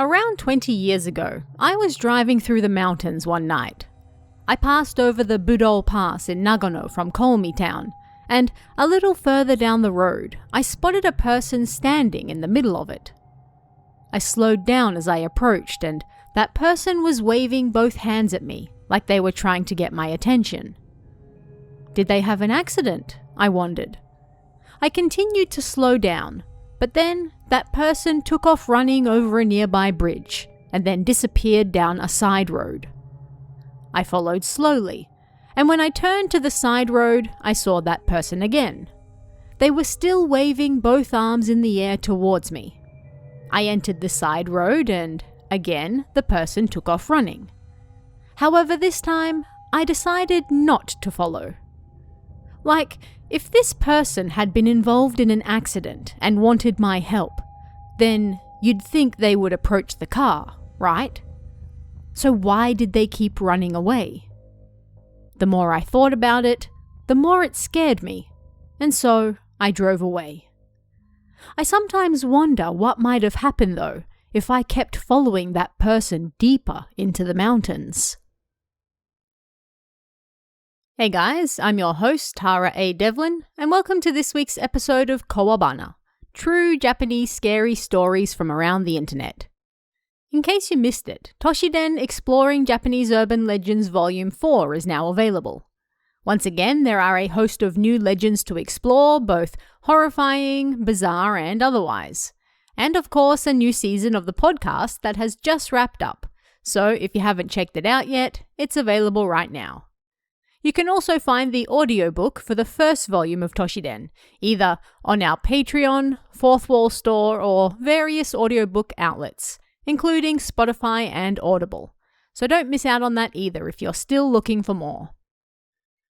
Around 20 years ago, I was driving through the mountains one night. I passed over the Budol Pass in Nagano from Komi town, and a little further down the road, I spotted a person standing in the middle of it. I slowed down as I approached, and that person was waving both hands at me, like they were trying to get my attention. Did they have an accident? I wondered. I continued to slow down, but then that person took off running over a nearby bridge, and then disappeared down a side road. I followed slowly, and when I turned to the side road, I saw that person again. They were still waving both arms in the air towards me. I entered the side road, and again, the person took off running. However, this time, I decided not to follow. Like, if this person had been involved in an accident and wanted my help, then you'd think they would approach the car, right? So why did they keep running away? The more I thought about it, the more it scared me, and so I drove away. I sometimes wonder what might have happened though if I kept following that person deeper into the mountains. Hey guys, I'm your host Tara A. Devlin, and welcome to this week's episode of Kawabana, true Japanese scary stories from around the internet. In case you missed it, Toshiden Exploring Japanese Urban Legends Volume 4 is now available. Once again, there are a host of new legends to explore, both horrifying, bizarre, and otherwise. And of course, a new season of the podcast that has just wrapped up, so if you haven't checked it out yet, it's available right now. You can also find the audiobook for the first volume of Toshiden, either on our Patreon, Fourth Wall store, or various audiobook outlets, including Spotify and Audible. So don't miss out on that either if you're still looking for more.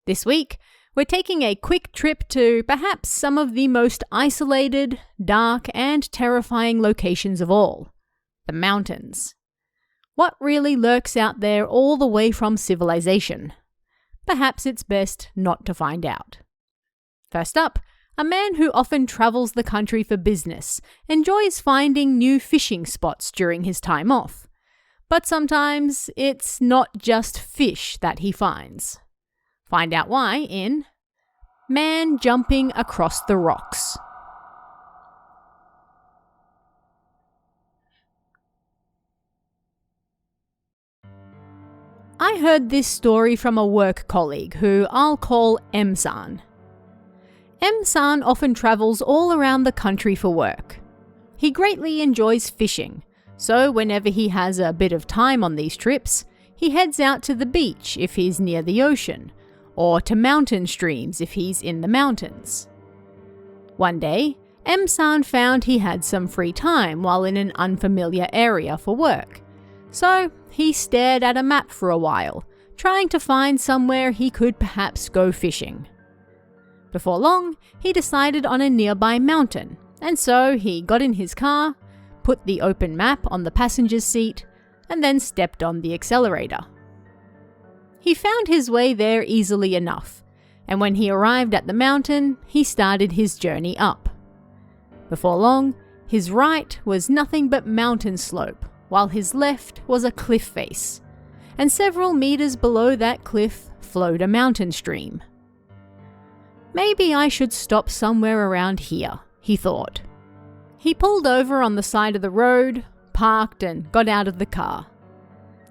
This week, we're taking a quick trip to perhaps some of the most isolated, dark, and terrifying locations of all, the mountains. What really lurks out there all the way from civilization? Perhaps it's best not to find out. First up, a man who often travels the country for business enjoys finding new fishing spots during his time off. But sometimes it's not just fish that he finds. Find out why in Man Jumping Across the Rocks. I heard this story from a work colleague who I'll call M-san. M-san often travels all around the country for work. He greatly enjoys fishing, so whenever he has a bit of time on these trips, he heads out to the beach if he's near the ocean, or to mountain streams if he's in the mountains. One day, M-san found he had some free time while in an unfamiliar area for work. So he stared at a map for a while, trying to find somewhere he could perhaps go fishing. Before long, he decided on a nearby mountain, and so he got in his car, put the open map on the passenger's seat, and then stepped on the accelerator. He found his way there easily enough, and when he arrived at the mountain, he started his journey up. Before long, his right was nothing but mountain slope, while his left was a cliff face, and several meters below that cliff flowed a mountain stream. Maybe I should stop somewhere around here, he thought. He pulled over on the side of the road, parked, and got out of the car.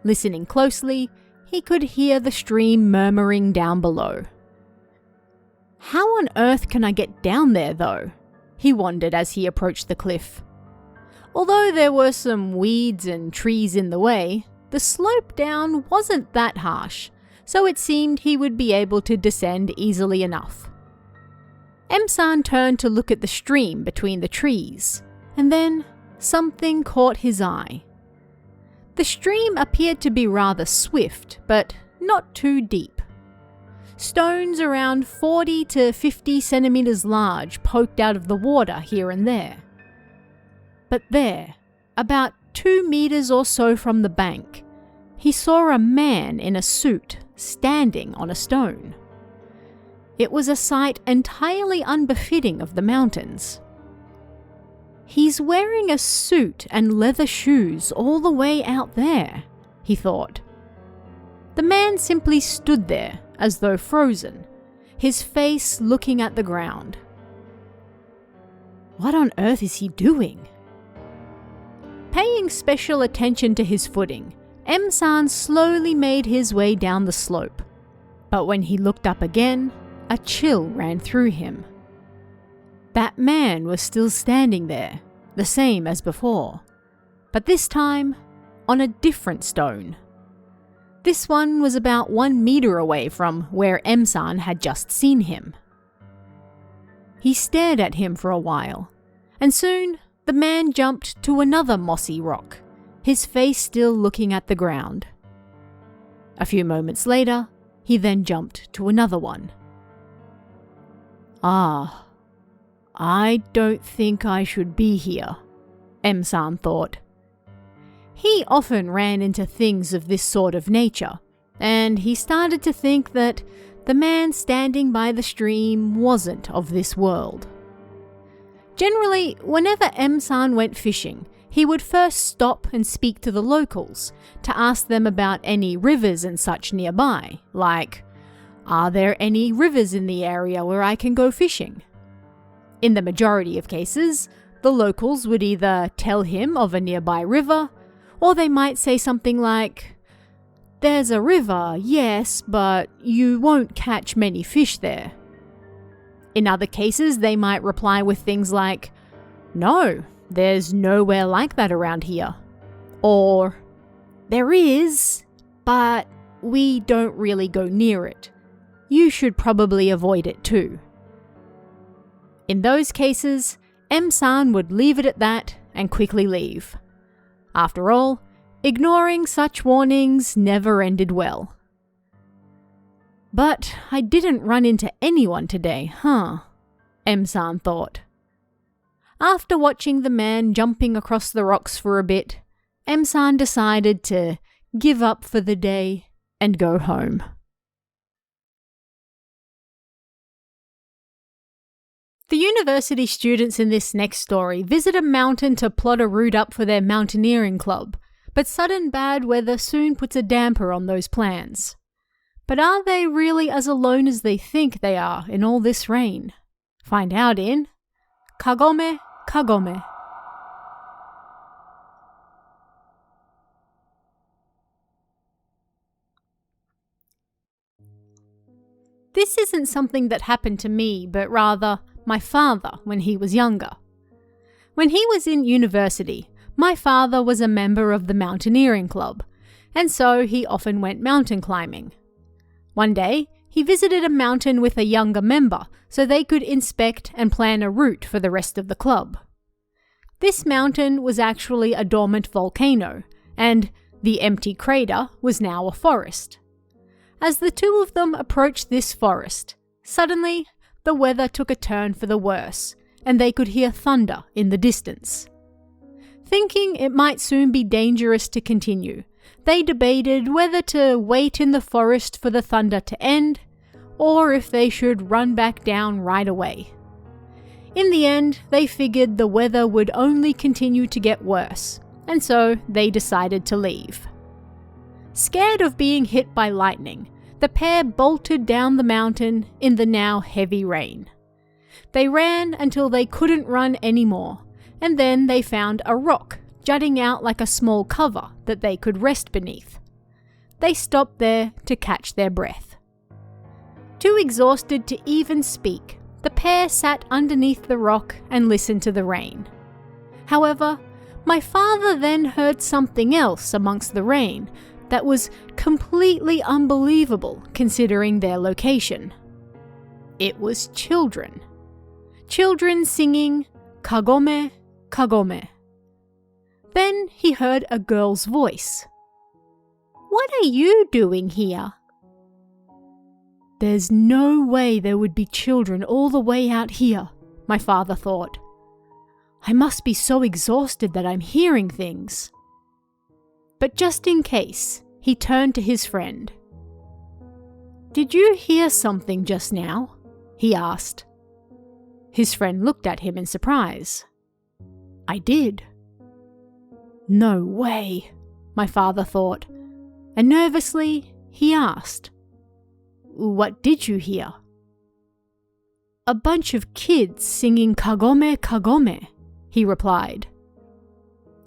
Listening closely, he could hear the stream murmuring down below. How on earth can I get down there, though? He wondered as he approached the cliff. Although there were some weeds and trees in the way, the slope down wasn't that harsh, so it seemed he would be able to descend easily enough. M-san turned to look at the stream between the trees, and then something caught his eye. The stream appeared to be rather swift, but not too deep. Stones around 40 to 50 centimeters large poked out of the water here and there. But there, about 2 meters or so from the bank, he saw a man in a suit standing on a stone. It was a sight entirely unbefitting of the mountains. He's wearing a suit and leather shoes all the way out there, he thought. The man simply stood there, as though frozen, his face looking at the ground. What on earth is he doing? Paying special attention to his footing, M-san slowly made his way down the slope. But when he looked up again, a chill ran through him. That man was still standing there, the same as before, but this time on a different stone. This one was about 1 meter away from where M-san had just seen him. He stared at him for a while, and soon the man jumped to another mossy rock, his face still looking at the ground. A few moments later, he then jumped to another one. Ah, I don't think I should be here, M-san thought. He often ran into things of this sort of nature, and he started to think that the man standing by the stream wasn't of this world. Generally, whenever M-san went fishing, he would first stop and speak to the locals to ask them about any rivers and such nearby, like, are there any rivers in the area where I can go fishing? In the majority of cases, the locals would either tell him of a nearby river, or they might say something like, "There's a river, yes, but you won't catch many fish there." In other cases, they might reply with things like, "No, there's nowhere like that around here." Or, "There is, but we don't really go near it. You should probably avoid it too." In those cases, M-san would leave it at that and quickly leave. After all, ignoring such warnings never ended well. But I didn't run into anyone today, huh? M-san thought. After watching the man jumping across the rocks for a bit, M-san decided to give up for the day and go home. The university students in this next story visit a mountain to plot a route up for their mountaineering club, but sudden bad weather soon puts a damper on those plans. But are they really as alone as they think they are in all this rain? Find out in Kagome Kagome. This isn't something that happened to me, but rather my father when he was younger. When he was in university, my father was a member of the mountaineering club, and so he often went mountain climbing. One day, he visited a mountain with a younger member so they could inspect and plan a route for the rest of the club. This mountain was actually a dormant volcano, and the empty crater was now a forest. As the two of them approached this forest, suddenly the weather took a turn for the worse, and they could hear thunder in the distance. Thinking it might soon be dangerous to continue, they debated whether to wait in the forest for the thunder to end, or if they should run back down right away. In the end, they figured the weather would only continue to get worse, and so they decided to leave. Scared of being hit by lightning, the pair bolted down the mountain in the now heavy rain. They ran until they couldn't run anymore, and then they found a rock jutting out like a small cover that they could rest beneath. They stopped there to catch their breath. Too exhausted to even speak, the pair sat underneath the rock and listened to the rain. However, my father then heard something else amongst the rain that was completely unbelievable considering their location. It was children. Children singing Kagome, Kagome. Then he heard a girl's voice. "What are you doing here?" There's no way there would be children all the way out here, my father thought. I must be so exhausted that I'm hearing things. But just in case, he turned to his friend. "Did you hear something just now?" he asked. His friend looked at him in surprise. I did. No way, my father thought, and nervously he asked, "What did you hear?" "A bunch of kids singing Kagome Kagome," he replied.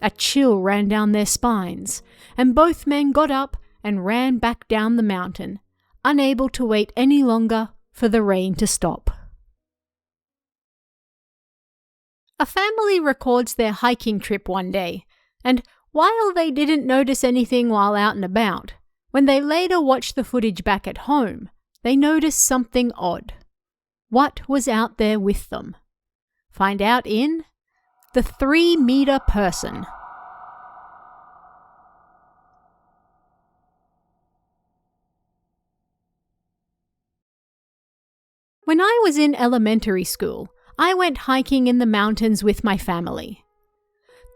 A chill ran down their spines, and both men got up and ran back down the mountain, unable to wait any longer for the rain to stop. A family records their hiking trip one day, and while they didn't notice anything while out and about, when they later watched the footage back at home, they noticed something odd. What was out there with them? Find out in The 3-Meter Person. When I was in elementary school, I went hiking in the mountains with my family.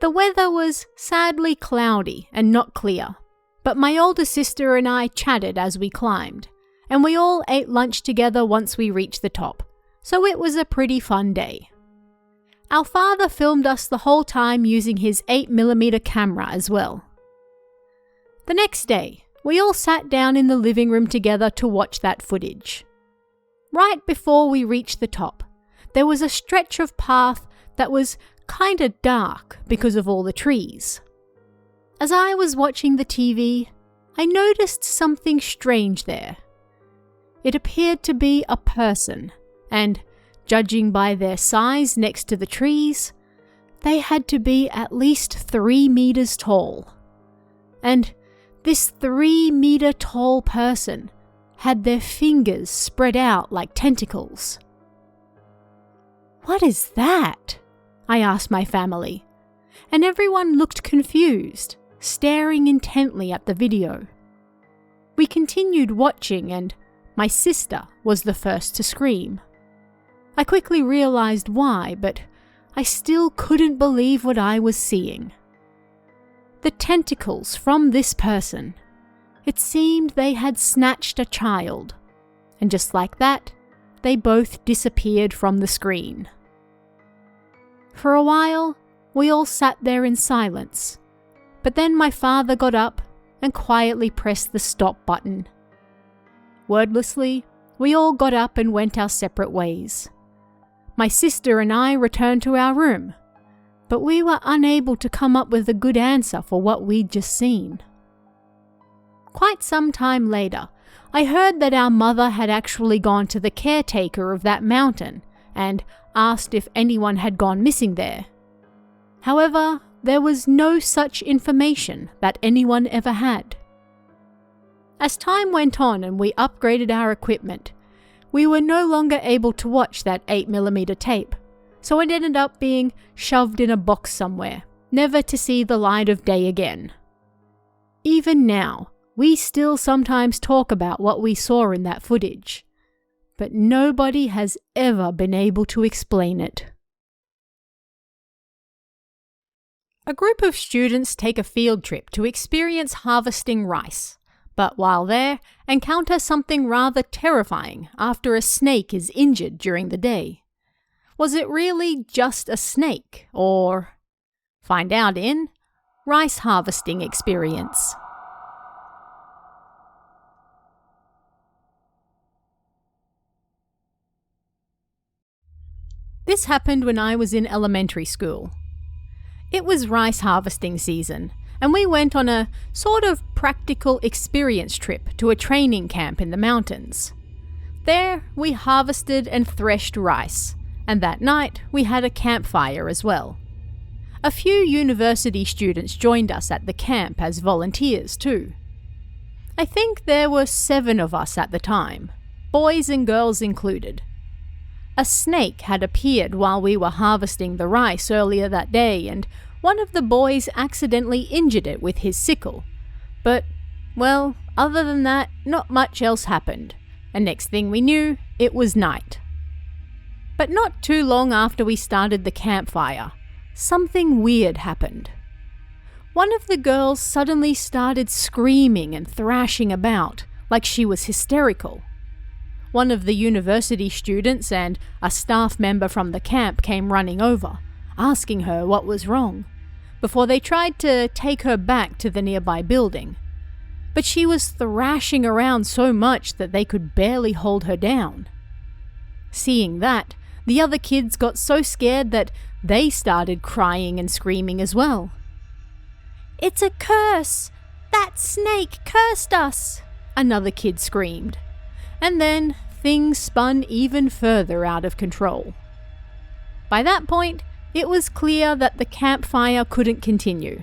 The weather was sadly cloudy and not clear, but my older sister and I chatted as we climbed, and we all ate lunch together once we reached the top, so it was a pretty fun day. Our father filmed us the whole time using his 8mm camera as well. The next day, we all sat down in the living room together to watch that footage. Right before we reached the top, there was a stretch of path that was kinda dark because of all the trees. As I was watching the TV, I noticed something strange there. It appeared to be a person, and judging by their size next to the trees, they had to be at least 3 meters tall. And this 3-meter tall person had their fingers spread out like tentacles. "What is that?" I asked my family, and everyone looked confused, staring intently at the video. We continued watching, and my sister was the first to scream. I quickly realized why, but I still couldn't believe what I was seeing. The tentacles from this person, it seemed they had snatched a child, and just like that, they both disappeared from the screen. For a while, we all sat there in silence, but then my father got up and quietly pressed the stop button. Wordlessly, we all got up and went our separate ways. My sister and I returned to our room, but we were unable to come up with a good answer for what we'd just seen. Quite some time later, I heard that our mother had actually gone to the caretaker of that mountain and asked if anyone had gone missing there. However, there was no such information that anyone ever had. As time went on and we upgraded our equipment, we were no longer able to watch that 8mm tape, so it ended up being shoved in a box somewhere, never to see the light of day again. Even now, we still sometimes talk about what we saw in that footage, but nobody has ever been able to explain it. A group of students take a field trip to experience harvesting rice, but while there, encounter something rather terrifying after a snake is injured during the day. Was it really just a snake, or? Find out in Rice Harvesting Experience. This happened when I was in elementary school. It was rice harvesting season, and we went on a sort of practical experience trip to a training camp in the mountains. There, we harvested and threshed rice, and that night we had a campfire as well. A few university students joined us at the camp as volunteers too. I think there were 7 of us at the time, boys and girls included. A snake had appeared while we were harvesting the rice earlier that day, and one of the boys accidentally injured it with his sickle. But, well, other than that, not much else happened, and next thing we knew, it was night. But not too long after we started the campfire, something weird happened. One of the girls suddenly started screaming and thrashing about, like she was hysterical. One of the university students and a staff member from the camp came running over, asking her what was wrong, before they tried to take her back to the nearby building. But she was thrashing around so much that they could barely hold her down. Seeing that, the other kids got so scared that they started crying and screaming as well. "It's a curse! That snake cursed us!" another kid screamed. And then things spun even further out of control. By that point, it was clear that the campfire couldn't continue,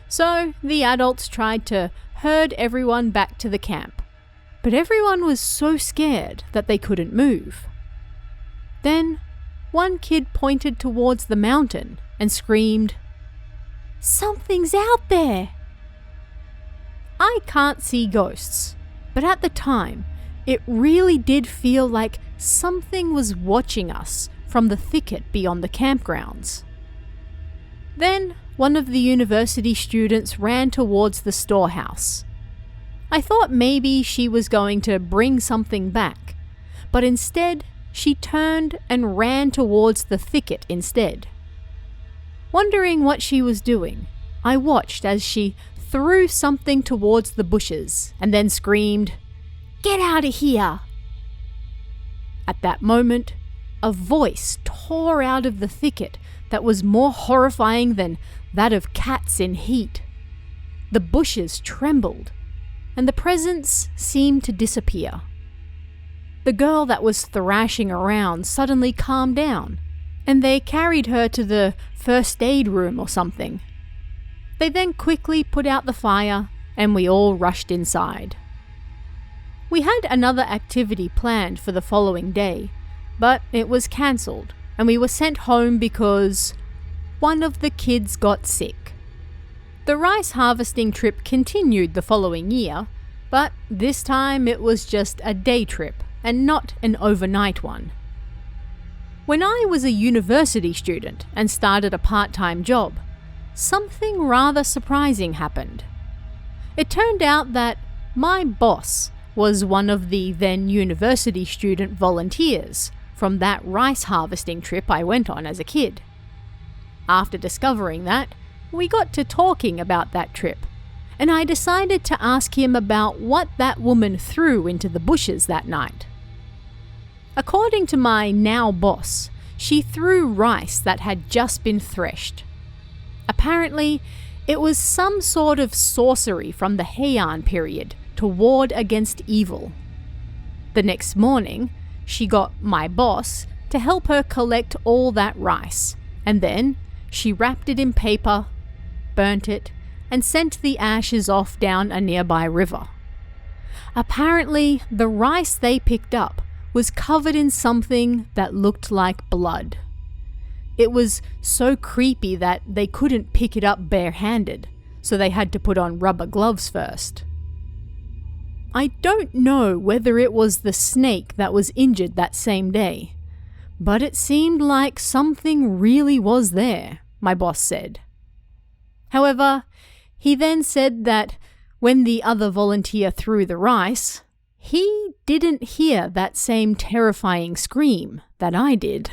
so the adults tried to herd everyone back to the camp. But everyone was so scared that they couldn't move. Then, one kid pointed towards the mountain and screamed, "Something's out there!" I can't see ghosts, but at the time, it really did feel like something was watching us from the thicket beyond the campgrounds. Then, one of the university students ran towards the storehouse. I thought maybe she was going to bring something back, but instead, she turned and ran towards the thicket instead. Wondering what she was doing, I watched as she threw something towards the bushes and then screamed, "Get out of here!" At that moment, a voice tore out of the thicket that was more horrifying than that of cats in heat. The bushes trembled, and the presence seemed to disappear. The girl that was thrashing around suddenly calmed down, and they carried her to the first aid room or something. They then quickly put out the fire, and we all rushed inside. We had another activity planned for the following day, but it was cancelled, and we were sent home because one of the kids got sick. The rice harvesting trip continued the following year, but this time it was just a day trip and not an overnight one. When I was a university student and started a part-time job, something rather surprising happened. It turned out that my boss was one of the then university student volunteers from that rice harvesting trip I went on as a kid. After discovering that, we got to talking about that trip, and I decided to ask him about what that woman threw into the bushes that night. According to my now boss, she threw rice that had just been threshed. Apparently, it was some sort of sorcery from the Heian period to ward against evil. The next morning, she got my boss to help her collect all that rice, and then she wrapped it in paper, burnt it, and sent the ashes off down a nearby river. Apparently, the rice they picked up was covered in something that looked like blood. It was so creepy that they couldn't pick it up barehanded, so they had to put on rubber gloves first. I don't know whether it was the snake that was injured that same day, but it seemed like something really was there, my boss said. However, he then said that when the other volunteer threw the rice, he didn't hear that same terrifying scream that I did.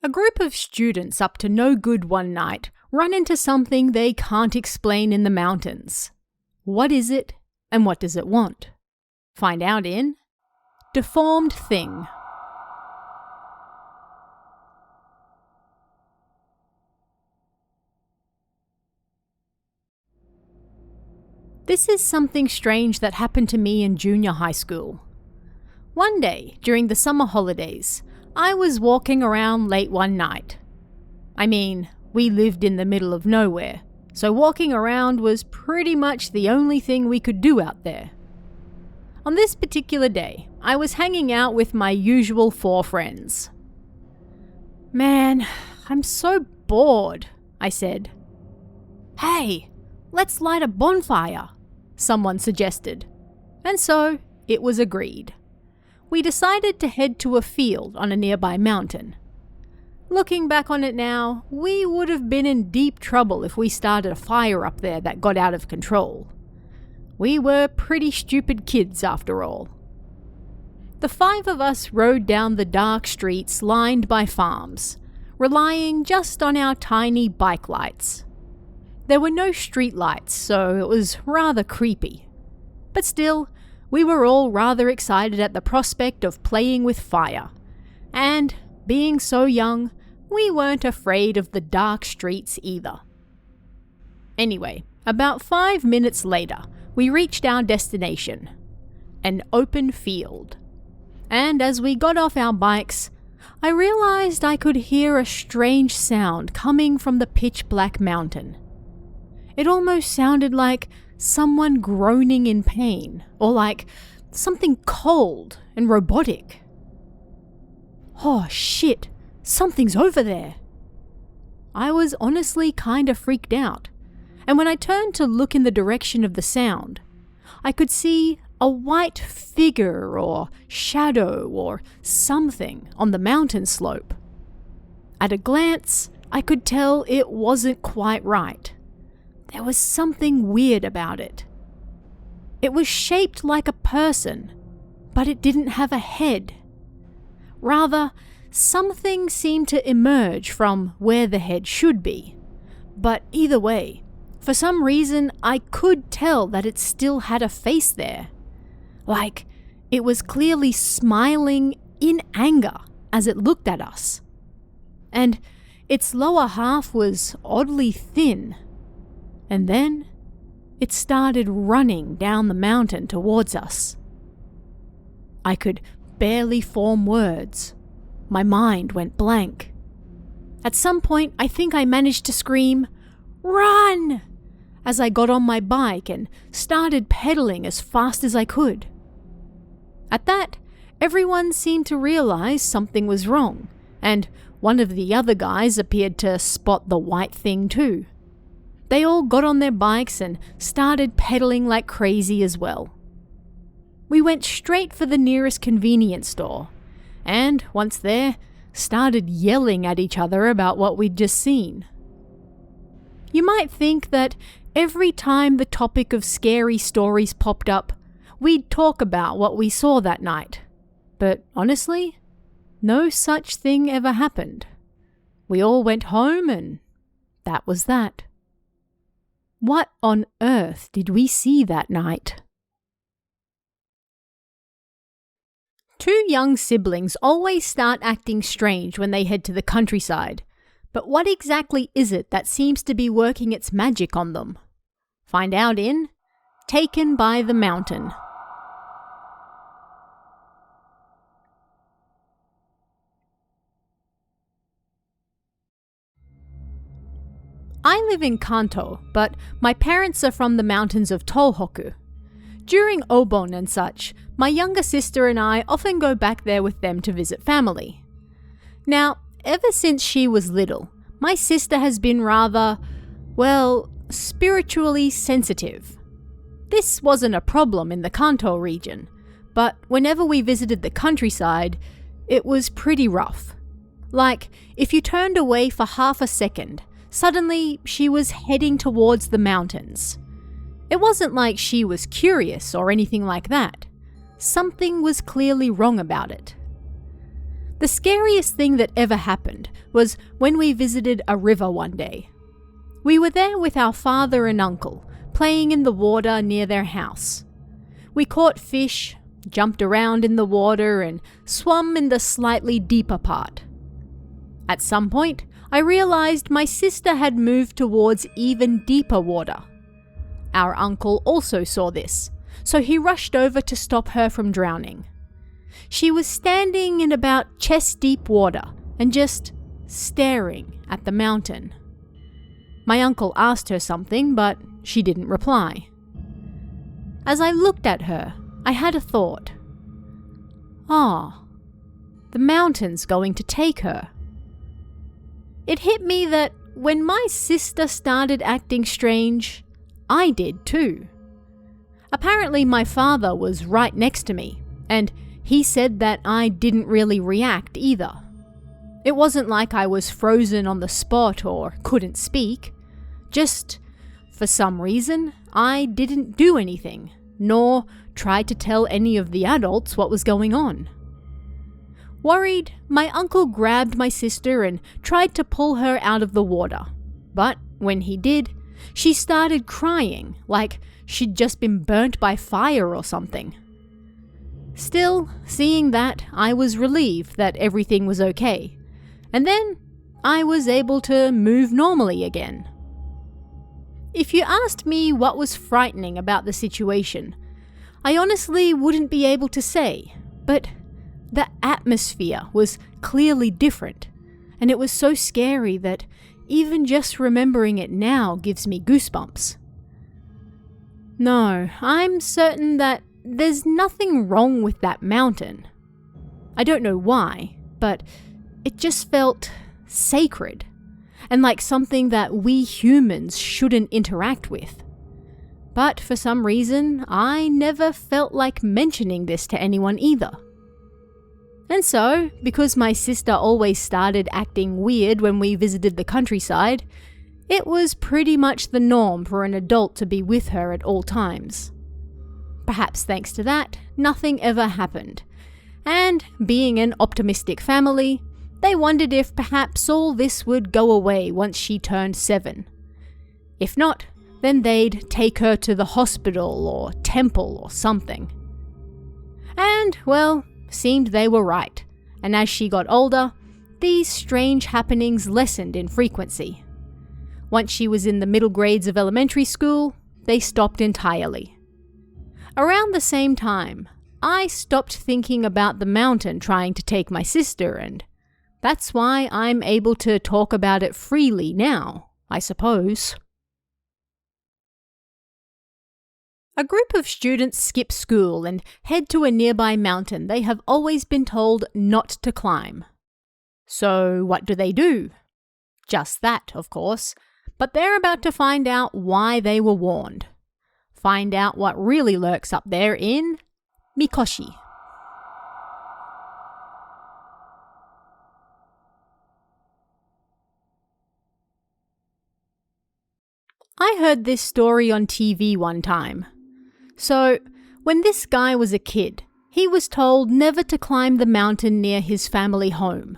A group of students up to no good one night run into something they can't explain in the mountains. What is it, and what does it want? Find out in Deformed Thing. This is something strange that happened to me in junior high school. One day, during the summer holidays, I was walking around late one night. I mean, we lived in the middle of nowhere, so walking around was pretty much the only thing we could do out there. On this particular day, I was hanging out with my usual 4 friends. "Man, I'm so bored," I said. "Hey, let's light a bonfire," someone suggested. And so, it was agreed. We decided to head to a field on a nearby mountain. Looking back on it now, we would have been in deep trouble if we started a fire up there that got out of control. We were pretty stupid kids after all. The 5 of us rode down the dark streets lined by farms, relying just on our tiny bike lights. There were no street lights, so it was rather creepy. But still, we were all rather excited at the prospect of playing with fire. And, being so young, we weren't afraid of the dark streets either. Anyway, about 5 minutes later, we reached our destination, an open field. And as we got off our bikes, I realized I could hear a strange sound coming from the pitch-black mountain. It almost sounded like someone groaning in pain, or like something cold and robotic. Oh shit, something's over there. I was honestly kinda freaked out, and when I turned to look in the direction of the sound, I could see a white figure or shadow or something on the mountain slope. At a glance, I could tell it wasn't quite right. There was something weird about it. It was shaped like a person, but it didn't have a head. Rather, something seemed to emerge from where the head should be. But either way, for some reason I could tell that it still had a face there. Like, it was clearly smiling in anger as it looked at us. And its lower half was oddly thin. And then it started running down the mountain towards us. I could barely form words. My mind went blank. At some point, I think I managed to scream, "Run!" as I got on my bike and started pedaling as fast as I could. At that, everyone seemed to realize something was wrong, and one of the other guys appeared to spot the white thing too. They all got on their bikes and started pedaling like crazy as well. We went straight for the nearest convenience store, and once there, started yelling at each other about what we'd just seen. You might think that every time the topic of scary stories popped up, we'd talk about what we saw that night. But honestly, no such thing ever happened. We all went home and that was that. What on earth did we see that night? 2 young siblings always start acting strange when they head to the countryside. But what exactly is it that seems to be working its magic on them? Find out in Taken by the Mountain. I live in Kanto, but my parents are from the mountains of Tohoku. During Obon and such, my younger sister and I often go back there with them to visit family. Now, ever since she was little, my sister has been rather, well, spiritually sensitive. This wasn't a problem in the Kanto region, but whenever we visited the countryside, it was pretty rough. Like, if you turned away for half a second, suddenly she was heading towards the mountains. It wasn't like she was curious or anything like that. Something was clearly wrong about it. The scariest thing that ever happened was when we visited a river one day. We were there with our father and uncle, playing in the water near their house. We caught fish, jumped around in the water, and swam in the slightly deeper part. At some point, I realized my sister had moved towards even deeper water. Our uncle also saw this, so he rushed over to stop her from drowning. She was standing in about chest-deep water and just staring at the mountain. My uncle asked her something, but she didn't reply. As I looked at her, I had a thought. The mountain's going to take her. It hit me that when my sister started acting strange, I did too. Apparently my father was right next to me, and he said that I didn't really react either. It wasn't like I was frozen on the spot or couldn't speak. Just, for some reason, I didn't do anything, nor tried to tell any of the adults what was going on. Worried, my uncle grabbed my sister and tried to pull her out of the water. But when he did, she started crying like she'd just been burnt by fire or something. Still, seeing that, I was relieved that everything was okay. And then I was able to move normally again. If you asked me what was frightening about the situation, I honestly wouldn't be able to say, but the atmosphere was clearly different, and it was so scary that even just remembering it now gives me goosebumps. No, I'm certain that there's nothing wrong with that mountain. I don't know why, but it just felt sacred, and like something that we humans shouldn't interact with. But for some reason, I never felt like mentioning this to anyone either. And so, because my sister always started acting weird when we visited the countryside, it was pretty much the norm for an adult to be with her at all times. Perhaps thanks to that, nothing ever happened. And being an optimistic family, they wondered if perhaps all this would go away once she turned 7. If not, then they'd take her to the hospital or temple or something. And, well, seemed they were right, and as she got older, these strange happenings lessened in frequency. Once she was in the middle grades of elementary school, they stopped entirely. Around the same time, I stopped thinking about the mountain trying to take my sister, and that's why I'm able to talk about it freely now, I suppose. A group of students skip school and head to a nearby mountain they have always been told not to climb. So what do? Just that, of course, but they're about to find out why they were warned. Find out what really lurks up there in Mikoshi. I heard this story on TV one time. So, when this guy was a kid, he was told never to climb the mountain near his family home.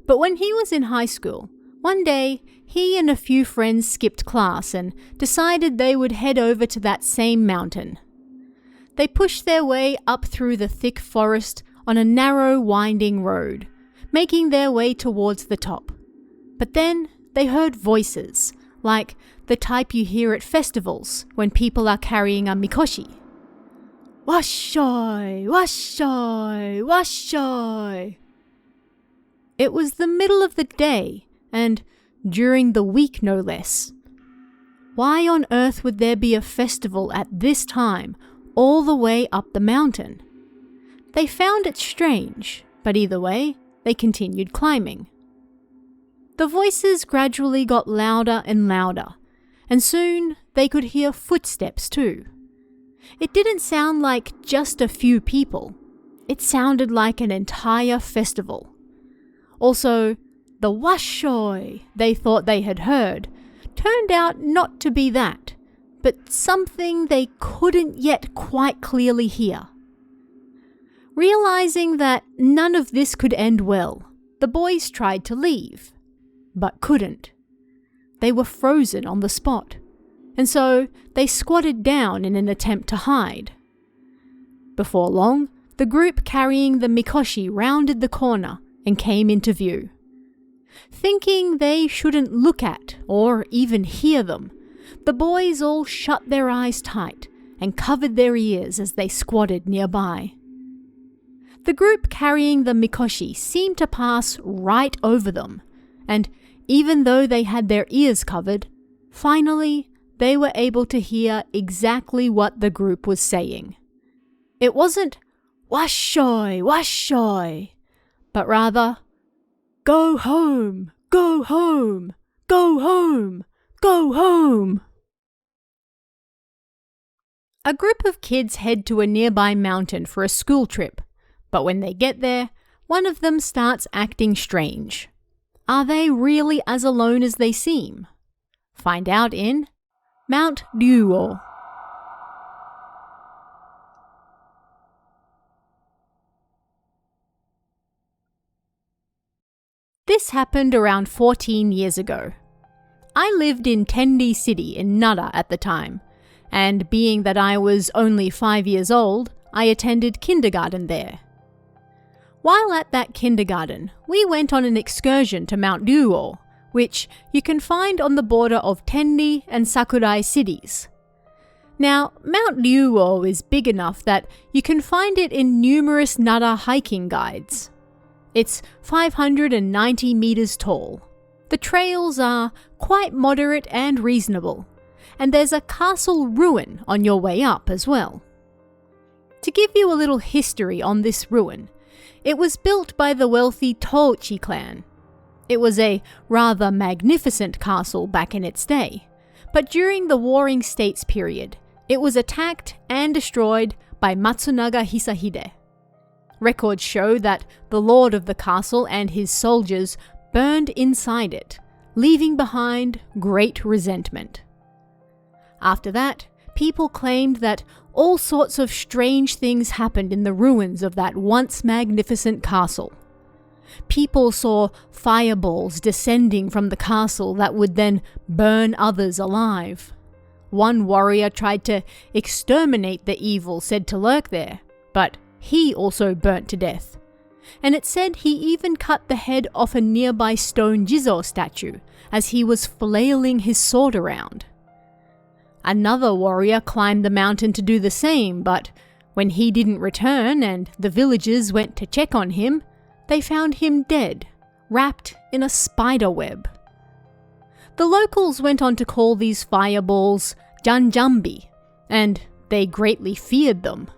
But when he was in high school, one day he and a few friends skipped class and decided they would head over to that same mountain. They pushed their way up through the thick forest on a narrow, winding road, making their way towards the top. But then they heard voices, like the type you hear at festivals when people are carrying a mikoshi. Washoi, washoi, washoi. It was the middle of the day, and during the week no less. Why on earth would there be a festival at this time, all the way up the mountain? They found it strange, but either way, they continued climbing. The voices gradually got louder and louder, and soon they could hear footsteps too. It didn't sound like just a few people. It sounded like an entire festival. Also, the washoi they thought they had heard turned out not to be that, but something they couldn't yet quite clearly hear. Realizing that none of this could end well, the boys tried to leave, but couldn't. They were frozen on the spot, and so they squatted down in an attempt to hide. Before long, the group carrying the mikoshi rounded the corner and came into view. Thinking they shouldn't look at or even hear them, the boys all shut their eyes tight and covered their ears as they squatted nearby. The group carrying the mikoshi seemed to pass right over them, and even though they had their ears covered, finally they were able to hear exactly what the group was saying. It wasn't washoi, washoi, but rather, go home, go home, go home, go home. A group of kids head to a nearby mountain for a school trip, but when they get there, one of them starts acting strange. Are they really as alone as they seem? Find out in Mount Ryuo. This happened around 14 years ago. I lived in Tendi City in Nara at the time, and being that I was only 5 years old, I attended kindergarten there. While at that kindergarten, we went on an excursion to Mount Ryuo, which you can find on the border of Tendi and Sakurai cities. Now, Mount Ryuo is big enough that you can find it in numerous Nara hiking guides. It's 590 meters tall. The trails are quite moderate and reasonable, and there's a castle ruin on your way up as well. To give you a little history on this ruin, it was built by the wealthy Touchi clan. It was a rather magnificent castle back in its day, but during the Warring States period, it was attacked and destroyed by Matsunaga Hisahide. Records show that the lord of the castle and his soldiers burned inside it, leaving behind great resentment. After that, people claimed that all sorts of strange things happened in the ruins of that once magnificent castle. People saw fireballs descending from the castle that would then burn others alive. One warrior tried to exterminate the evil said to lurk there, but he also burnt to death. And it said he even cut the head off a nearby stone Jizo statue as he was flailing his sword around. Another warrior climbed the mountain to do the same, but when he didn't return and the villagers went to check on him, they found him dead, wrapped in a spider web. The locals went on to call these fireballs Janjambi, and they greatly feared them.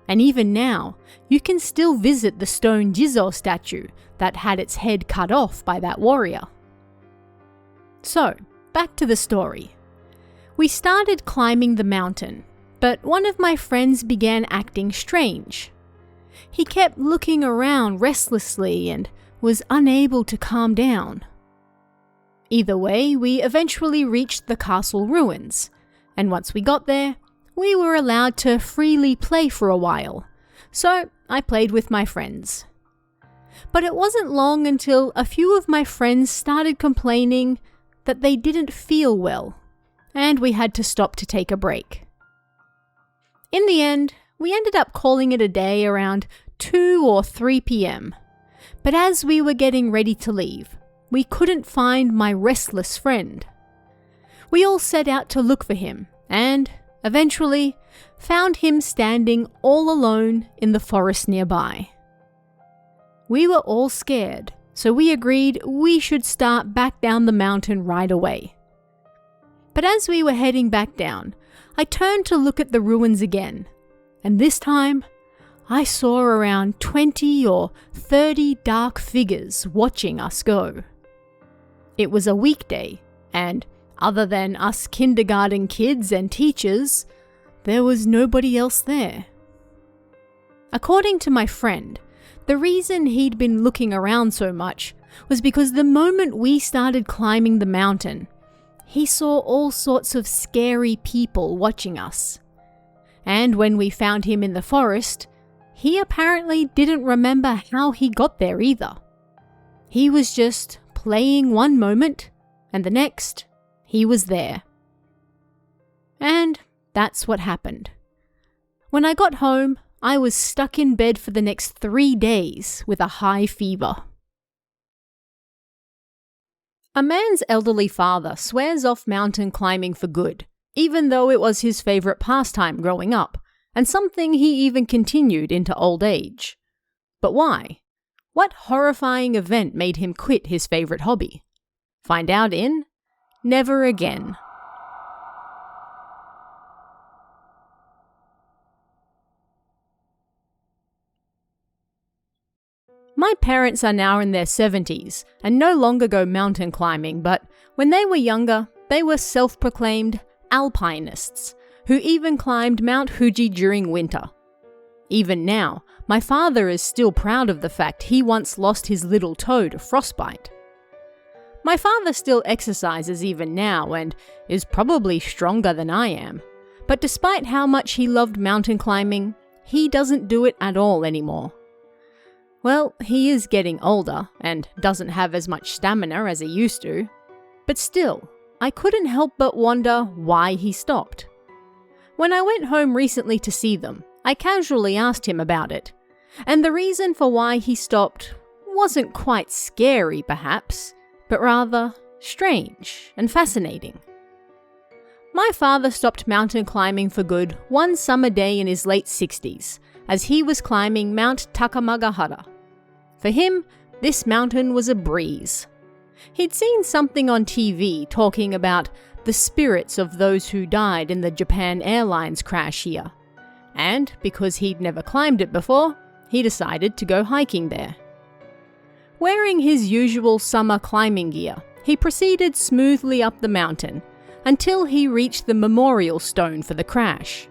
And even now, you can still visit the stone Jizo statue that had its head cut off by that warrior. So, back to the story. We started climbing the mountain, but one of my friends began acting strange. He kept looking around restlessly and was unable to calm down. Either way, we eventually reached the castle ruins, and once we got there, we were allowed to freely play for a while, so I played with my friends. But it wasn't long until a few of my friends started complaining that they didn't feel well, and we had to stop to take a break. In the end, we ended up calling it a day around 2 or 3 p.m. But as we were getting ready to leave, we couldn't find my restless friend. We all set out to look for him, and eventually found him standing all alone in the forest nearby. We were all scared, so we agreed we should start back down the mountain right away. But as we were heading back down, I turned to look at the ruins again, and this time, I saw around 20 or 30 dark figures watching us go. It was a weekday, and other than us kindergarten kids and teachers, there was nobody else there. According to my friend, the reason he'd been looking around so much was because the moment we started climbing the mountain, he saw all sorts of scary people watching us. And when we found him in the forest, he apparently didn't remember how he got there either. He was just playing one moment, and the next, he was there. And that's what happened. When I got home, I was stuck in bed for the next 3 days with a high fever. A man's elderly father swears off mountain climbing for good, even though it was his favourite pastime growing up, and something he even continued into old age. But why? What horrifying event made him quit his favourite hobby? Find out in Never Again. My parents are now in their 70s and no longer go mountain climbing, but when they were younger, they were self-proclaimed alpinists who even climbed Mount Fuji during winter. Even now, my father is still proud of the fact he once lost his little toe to frostbite. My father still exercises even now and is probably stronger than I am, but despite how much he loved mountain climbing, he doesn't do it at all anymore. Well, he is getting older and doesn't have as much stamina as he used to, but still, I couldn't help but wonder why he stopped. When I went home recently to see them, I casually asked him about it, and the reason for why he stopped wasn't quite scary perhaps, but rather strange and fascinating. My father stopped mountain climbing for good one summer day in his late 60s, as he was climbing Mount Takamagahara. For him, this mountain was a breeze. He'd seen something on TV talking about the spirits of those who died in the Japan Airlines crash here, and because he'd never climbed it before, he decided to go hiking there. Wearing his usual summer climbing gear, he proceeded smoothly up the mountain until he reached the memorial stone for the crash.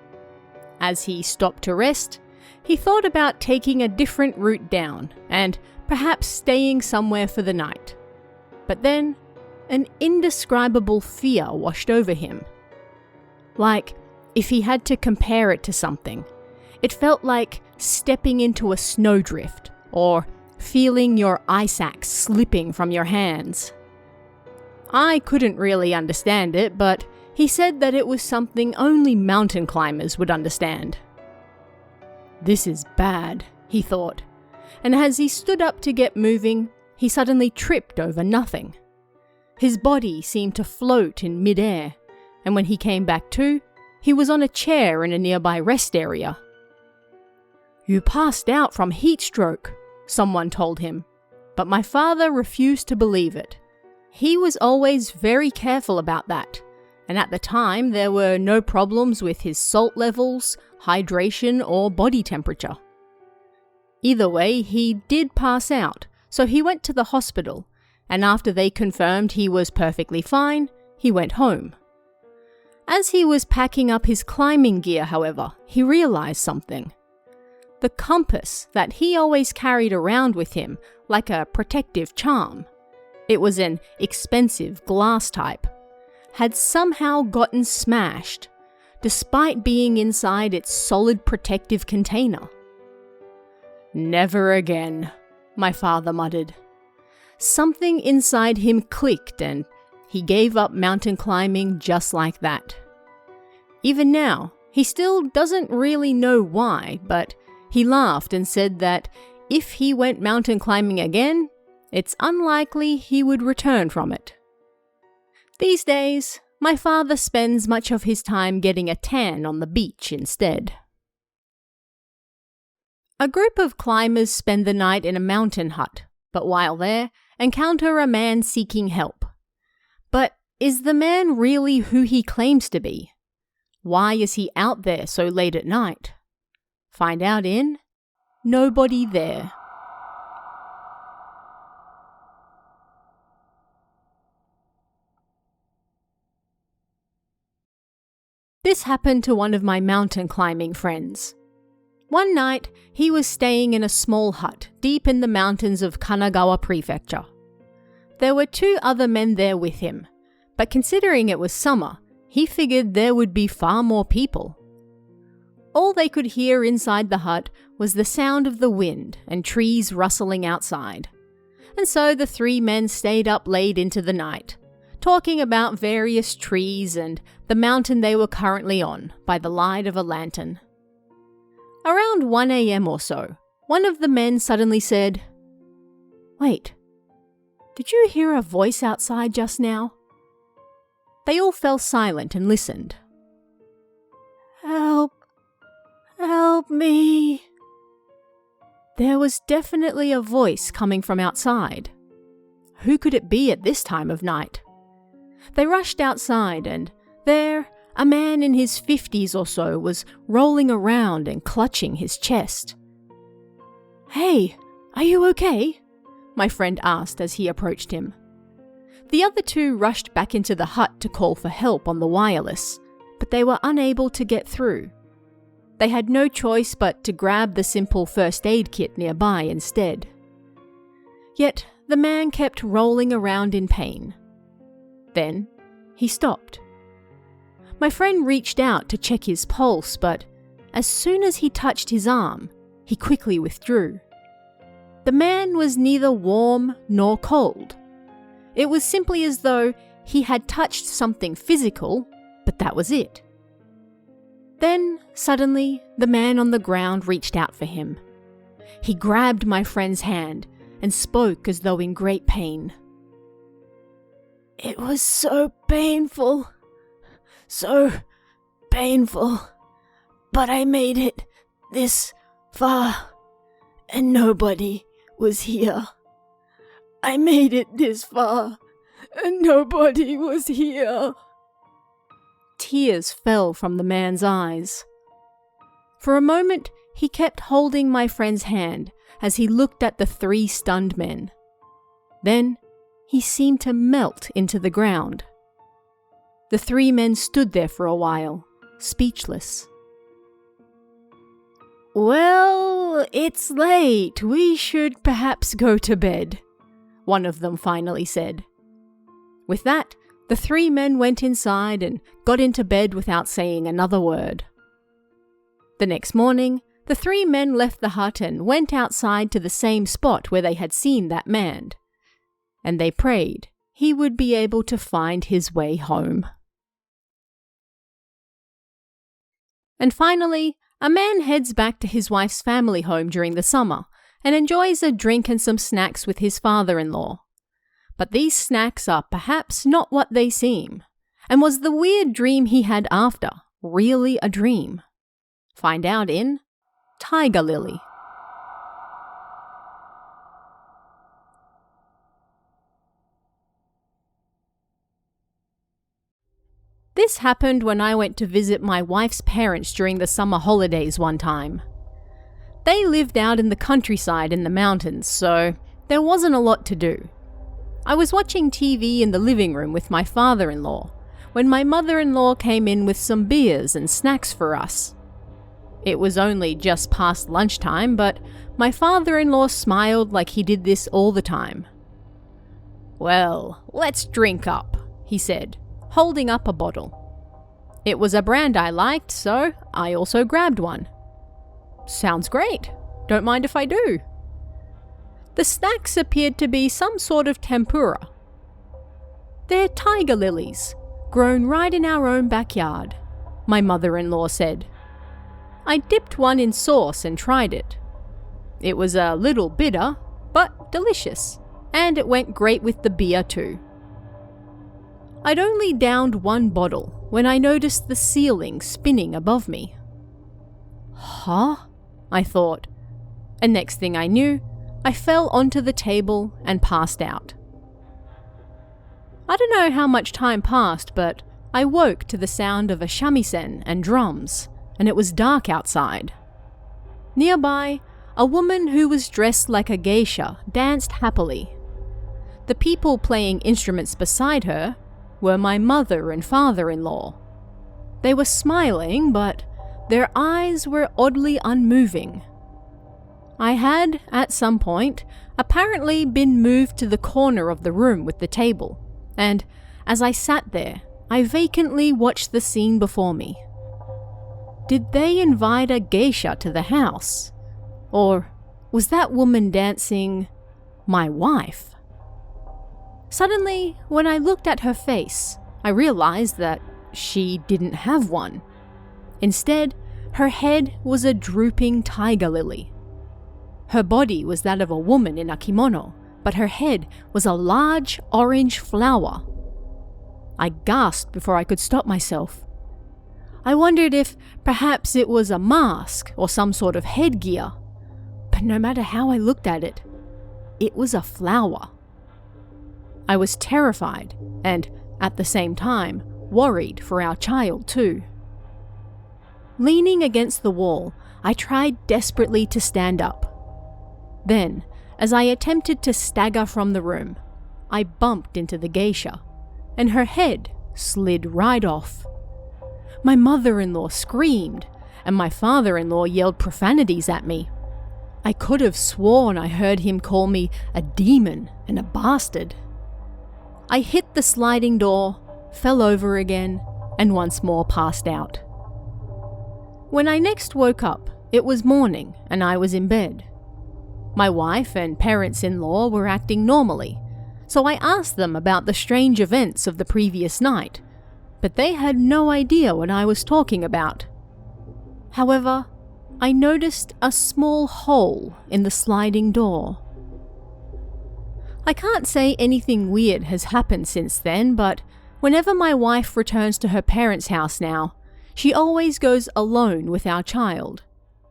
As he stopped to rest, he thought about taking a different route down and perhaps staying somewhere for the night. But then, an indescribable fear washed over him. Like, if he had to compare it to something, it felt like stepping into a snowdrift or feeling your ice axe slipping from your hands. I couldn't really understand it, but he said that it was something only mountain climbers would understand. This is bad, he thought, and as he stood up to get moving, he suddenly tripped over nothing. His body seemed to float in mid-air, and when he came back to, he was on a chair in a nearby rest area. "You passed out from heat stroke," someone told him, but my father refused to believe it. He was always very careful about that, and at the time there were no problems with his salt levels, hydration, or body temperature. Either way, he did pass out, so he went to the hospital, and after they confirmed he was perfectly fine, he went home. As he was packing up his climbing gear, however, he realized something. The compass that he always carried around with him like a protective charm, it was an expensive glass type, had somehow gotten smashed, despite being inside its solid protective container. "Never again," my father muttered. Something inside him clicked and he gave up mountain climbing just like that. Even now, he still doesn't really know why, but he laughed and said that if he went mountain climbing again, it's unlikely he would return from it. These days, my father spends much of his time getting a tan on the beach instead. A group of climbers spend the night in a mountain hut, but while there, encounter a man seeking help. But is the man really who he claims to be? Why is he out there so late at night? Find out in Nobody There. This happened to one of my mountain climbing friends. One night, he was staying in a small hut deep in the mountains of Kanagawa Prefecture. There were 2 other men there with him, but considering it was summer, he figured there would be far more people. All they could hear inside the hut was the sound of the wind and trees rustling outside. And so the 3 men stayed up late into the night, talking about various trees and the mountain they were currently on by the light of a lantern. Around 1 a.m. or so, one of the men suddenly said, "Wait, did you hear a voice outside just now?" They all fell silent and listened. "Help! Help me!" There was definitely a voice coming from outside. Who could it be at this time of night? They rushed outside and there, a man in his 50s or so was rolling around and clutching his chest. "Hey, are you okay?" my friend asked as he approached him. The other 2 rushed back into the hut to call for help on the wireless, but they were unable to get through. They had no choice but to grab the simple first aid kit nearby instead. Yet the man kept rolling around in pain. Then he stopped. My friend reached out to check his pulse, but as soon as he touched his arm, he quickly withdrew. The man was neither warm nor cold. It was simply as though he had touched something physical, but that was it. Then, suddenly, the man on the ground reached out for him. He grabbed my friend's hand and spoke as though in great pain. "It was so painful, but I made it this far, and nobody was here. I made it this far, and nobody was here." Tears fell from the man's eyes. For a moment, he kept holding my friend's hand as he looked at the 3 stunned men. Then, he seemed to melt into the ground. The 3 men stood there for a while, speechless. "Well, it's late. We should perhaps go to bed," one of them finally said. With that, the 3 men went inside and got into bed without saying another word. The next morning, the 3 men left the hut and went outside to the same spot where they had seen that man, and they prayed he would be able to find his way home. And finally, a man heads back to his wife's family home during the summer and enjoys a drink and some snacks with his father-in-law. But these snacks are perhaps not what they seem. And was the weird dream he had after really a dream? Find out in Tiger Lily. This happened when I went to visit my wife's parents during the summer holidays one time. They lived out in the countryside in the mountains, so there wasn't a lot to do. I was watching TV in the living room with my father-in-law when my mother-in-law came in with some beers and snacks for us. It was only just past lunchtime, but my father-in-law smiled like he did this all the time. "Well, let's drink up," he said, holding up a bottle. It was a brand I liked, so I also grabbed one. "Sounds great. Don't mind if I do." The snacks appeared to be some sort of tempura. "They're tiger lilies, grown right in our own backyard," my mother-in-law said. I dipped one in sauce and tried it. It was a little bitter, but delicious, and it went great with the beer too. I'd only downed one bottle when I noticed the ceiling spinning above me. "Huh?" I thought, and next thing I knew, I fell onto the table and passed out. I don't know how much time passed, but I woke to the sound of a shamisen and drums, and it was dark outside. Nearby, a woman who was dressed like a geisha danced happily. The people playing instruments beside her were my mother and father-in-law. They were smiling, but their eyes were oddly unmoving. I had, at some point, apparently been moved to the corner of the room with the table, and as I sat there, I vacantly watched the scene before me. Did they invite a geisha to the house? Or was that woman dancing my wife? Suddenly, when I looked at her face, I realized that she didn't have one. Instead, her head was a drooping tiger lily. Her body was that of a woman in a kimono, but her head was a large orange flower. I gasped before I could stop myself. I wondered if perhaps it was a mask or some sort of headgear, but no matter how I looked at it, it was a flower. I was terrified and, at the same time, worried for our child too. Leaning against the wall, I tried desperately to stand up. Then, as I attempted to stagger from the room, I bumped into the geisha, and her head slid right off. My mother-in-law screamed, and my father-in-law yelled profanities at me. I could have sworn I heard him call me a demon and a bastard. I hit the sliding door, fell over again, and once more passed out. When I next woke up, it was morning and I was in bed. My wife and parents-in-law were acting normally, so I asked them about the strange events of the previous night, but they had no idea what I was talking about. However, I noticed a small hole in the sliding door. I can't say anything weird has happened since then, but whenever my wife returns to her parents' house now, she always goes alone with our child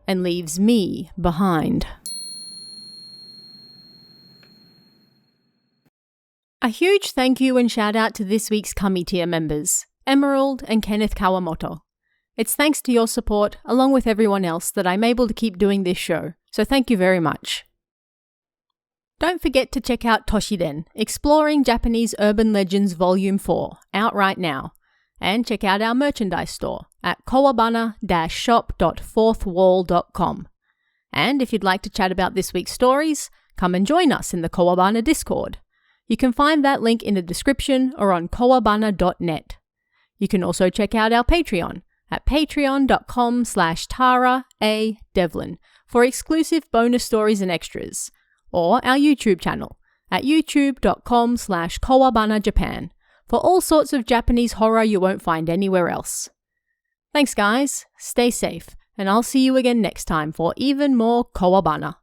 and leaves me behind. A huge thank you and shout out to this week's Kami tier members, Emerald and Kenneth Kawamoto. It's thanks to your support, along with everyone else, that I'm able to keep doing this show, so thank you very much. Don't forget to check out Toshiden, Exploring Japanese Urban Legends Volume 4, out right now. And check out our merchandise store at kawabana-shop.fourthwall.com. And if you'd like to chat about this week's stories, come and join us in the Kawabana Discord. You can find that link in the description or on kawabana.net. You can also check out our Patreon at patreon.com/TaraADevlin for exclusive bonus stories and extras, or our YouTube channel at youtube.com/KawabanaJapan for all sorts of Japanese horror you won't find anywhere else. Thanks guys, stay safe, and I'll see you again next time for even more Kawabana.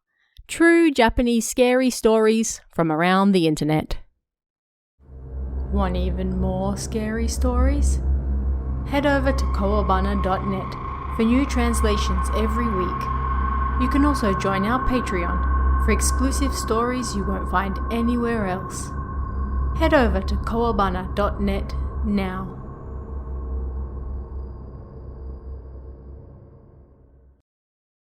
True Japanese scary stories from around the internet. Want even more scary stories? Head over to kawabana.net for new translations every week. You can also join our Patreon for exclusive stories you won't find anywhere else. Head over to kawabana.net now.